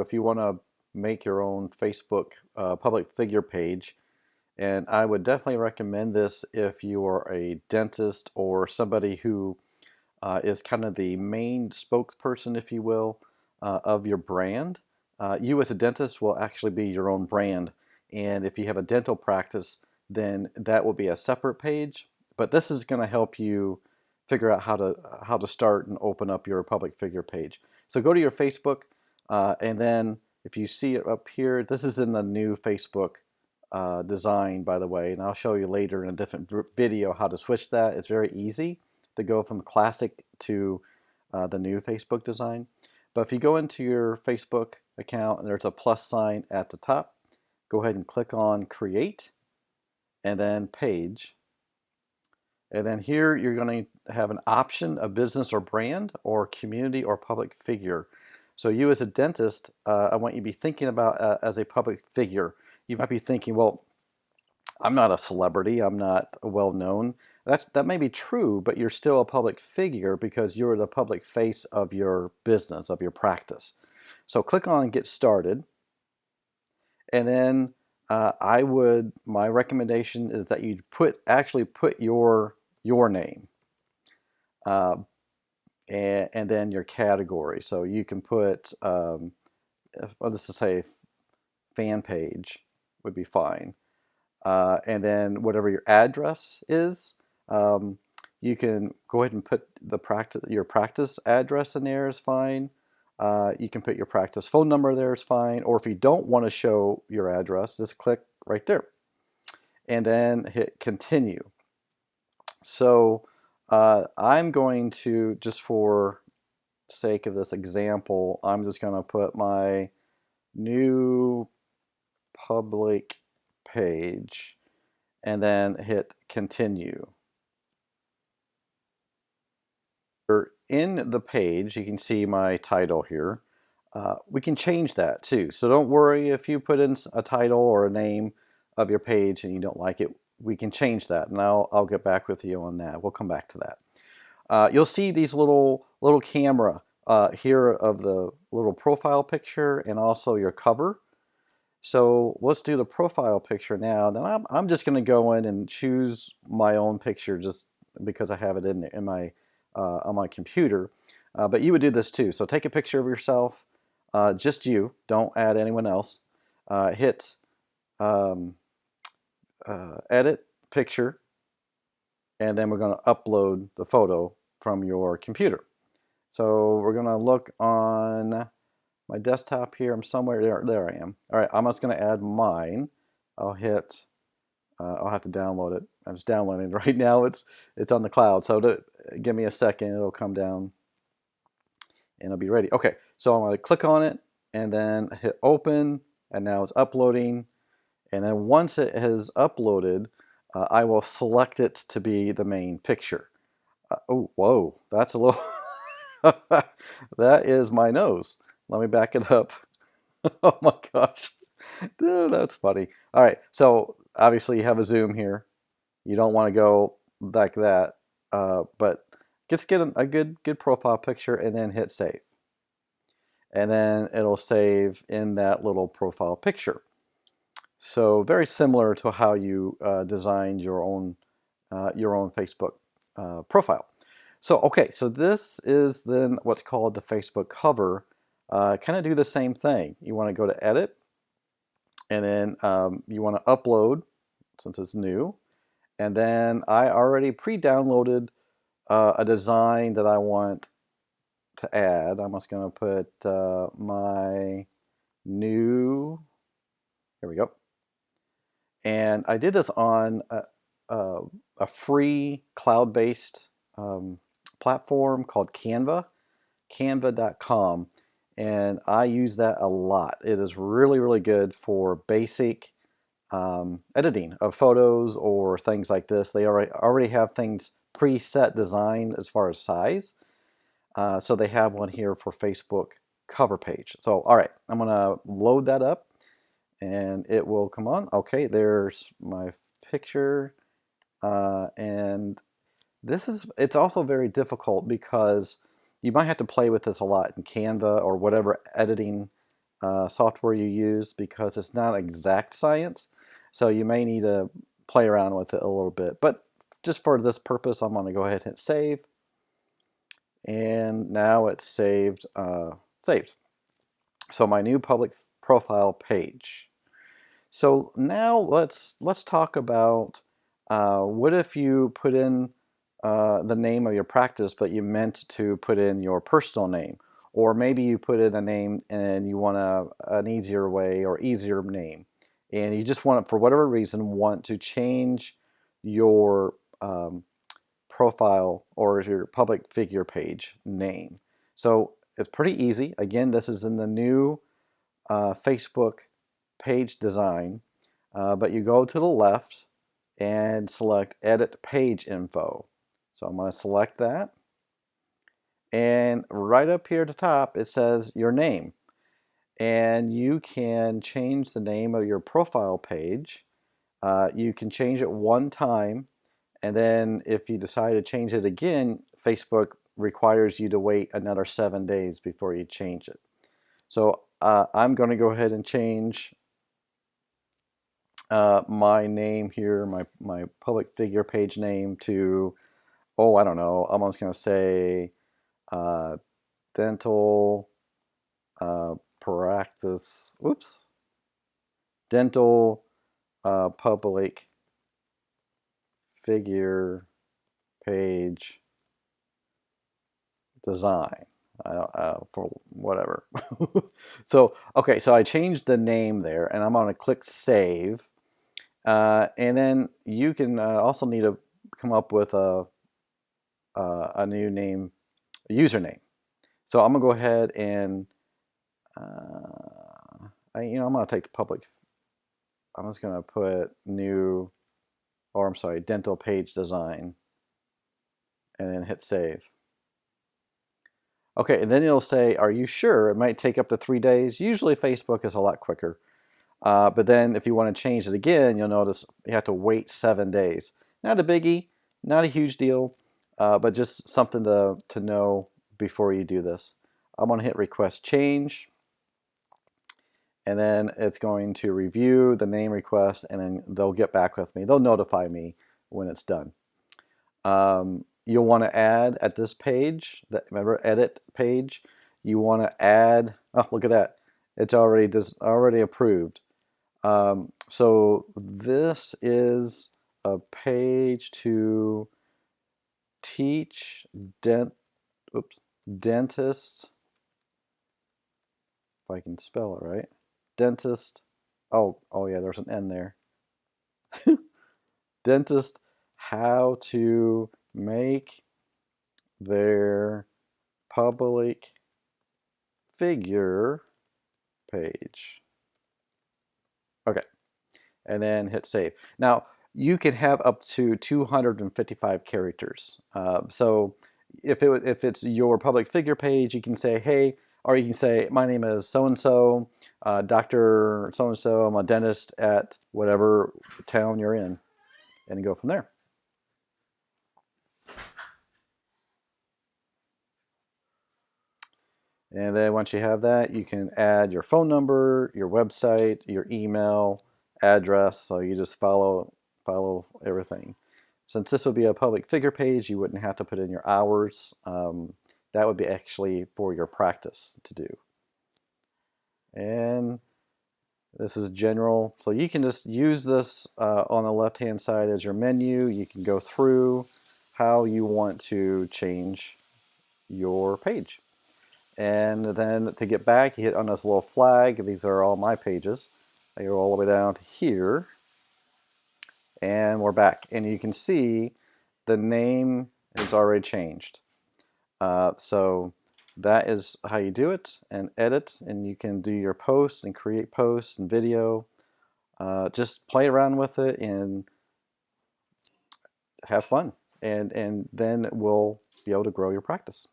If you want to make your own Facebook public figure page, and I would definitely recommend this if you are a dentist or somebody who is kind of the main spokesperson, if you will, of your brand. You as a dentist will actually be your own brand, and if you have a dental practice, then that will be a separate page. But this is going to help you figure out how to start and open up your public figure page. So go to your Facebook, and then if you see it up here, this is in the new Facebook design, by the way, and I'll show you later in a different video how to switch that. It's very easy to go from classic to the new Facebook design. But if you go into your Facebook account and there's a plus sign at the top, go ahead and click on Create and then Page. And then here you're going to have an option of business or brand or community or public figure. So you as a dentist, I want you to be thinking about as a public figure. You might be thinking, well, I'm not a celebrity, I'm not well known. That may be true, but you're still a public figure because you're the public face of your business, of your practice. So click on Get Started, and then my recommendation is that you actually put your name and then your category. So you can put, let's just say fan page would be fine. And then whatever your address is, you can go ahead and put your practice address in there is fine. You can put your practice phone number there is fine. Or if you don't want to show your address, just click right there. And then hit continue. So I'm going to, just for sake of this example, I'm just going to put my new public page and then hit continue. In the page, you can see my title here. We can change that too. So don't worry if you put in a title or a name of your page and you don't like it. We can change that, and I'll get back with you on that. We'll come back to that. You'll see these little camera here of the little profile picture and also your cover. So let's do the profile picture now. Then I'm just going to go in and choose my own picture just because I have it in my on my computer. But you would do this too. So take a picture of yourself, just you. Don't add anyone else. Hit edit picture, and then we're going to upload the photo from your computer. So we're going to look on my desktop here. I'm somewhere there. There I am. All right, I'm just going to add mine. I'll hit. I'll have to download it. I'm just downloading it right now. It's on the cloud. So give me a second. It'll come down, and it'll be ready. Okay. So I'm going to click on it and then hit open, and now it's uploading. And then once it has uploaded, I will select it to be the main picture. Oh, whoa! That's a little. That is my nose. Let me back it up. Oh my gosh. Dude, that's funny. All right, so obviously you have a zoom here. You don't want to go like that, but just get a good profile picture and then hit save. And then it'll save in that little profile picture. So very similar to how you designed your own Facebook profile. So okay, so this is then what's called the Facebook cover. Kind of do the same thing. You want to go to edit, and then you want to upload since it's new. And then I already pre-downloaded a design that I want to add. I'm just going to put my new, here we go. And I did this on a free cloud-based platform called Canva, canva.com. And I use that a lot. It is really, really good for basic editing of photos or things like this. They already have things preset designed as far as size. So they have one here for Facebook cover page. So, all right, I'm going to load that up and it will come on. Okay, there's my picture. And it's also very difficult because you might have to play with this a lot in Canva or whatever editing software you use because it's not exact science. So you may need to play around with it a little bit. But just for this purpose, I'm going to go ahead and hit save. And now it's saved. Saved. So my new public profile page. So now let's talk about what if you put in the name of your practice, but you meant to put in your personal name, or maybe you put in a name and you want an easier way or easier name, and you just want, for whatever reason, want to change your profile or your public figure page name. So it's pretty easy. Again, this is in the new Facebook page design, but you go to the left and select Edit Page Info. So I'm going to select that, and right up here at the top it says your name, and you can change the name of your profile page. You can change it one time, and then if you decide to change it again, Facebook requires you to wait another 7 days before you change it. So I'm going to go ahead and change my name here, my public figure page name to, oh, I don't know, I'm just going to say dental practice, oops, dental public figure page design. For whatever. So, okay, so I changed the name there, and I'm going to click save. And then you can also need to come up with a new name, a username. So I'm gonna go ahead and I'm gonna take the public. I'm just gonna put new, or I'm sorry, dental page design, and then hit save. Okay, and then it'll say, "Are you sure?" It might take up to 3 days. Usually Facebook is a lot quicker. But then if you want to change it again, you'll notice you have to wait 7 days. Not a biggie, not a huge deal, but just something to know before you do this. I'm going to hit request change, and then it's going to review the name request, and then they'll get back with me. They'll notify me when it's done. You'll want to add at this page, remember edit page, you want to add, oh, look at that. It's already approved. So this is a page to teach dentist, if I can spell it right, dentist, oh yeah, there's an N there, dentist how to make their public figure page. Okay, and then hit save. Now, you can have up to 255 characters. So if it's your public figure page, you can say, hey, or you can say, my name is so-and-so, Dr. So-and-so, I'm a dentist at whatever town you're in, and go from there. And then once you have that, you can add your phone number, your website, your email, address. So you just follow everything. Since this would be a public figure page, you wouldn't have to put in your hours. That would be actually for your practice to do. And this is general. So you can just use this on the left-hand side as your menu. You can go through how you want to change your page. And then to get back, you hit on this little flag. These are all my pages. I go all the way down to here. And we're back. And you can see the name is already changed. So that is how you do it and edit. And you can do your posts and create posts and video. Just play around with it and have fun. And then we'll be able to grow your practice.